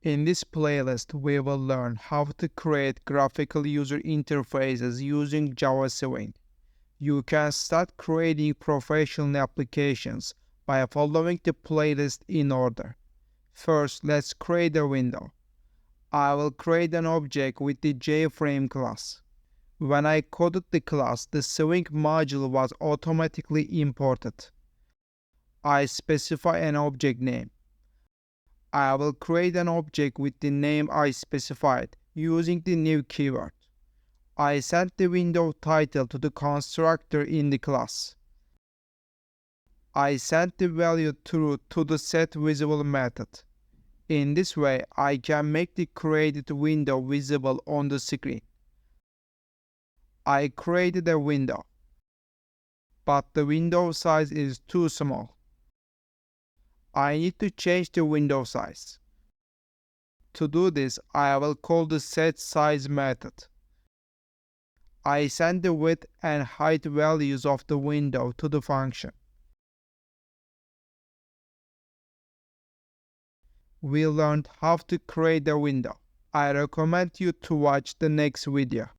In this playlist, we will learn how to create graphical user interfaces using JavaSwing. You can start creating professional applications by following the playlist in order. First, let's create a window. I will create an object with the JFrame class. When I coded the class, the swing module was automatically imported. I specify an object name. I will create an object with the name I specified using the new keyword. I set the window title to the constructor in the class. I set the value true to the setVisible method. In this way, I can make the created window visible on the screen. I created a window, but the window size is too small. I need to change the window size. To do this, I will call the setSize method. I send the width and height values of the window to the function. We learned how to create a window. I recommend you to watch the next video.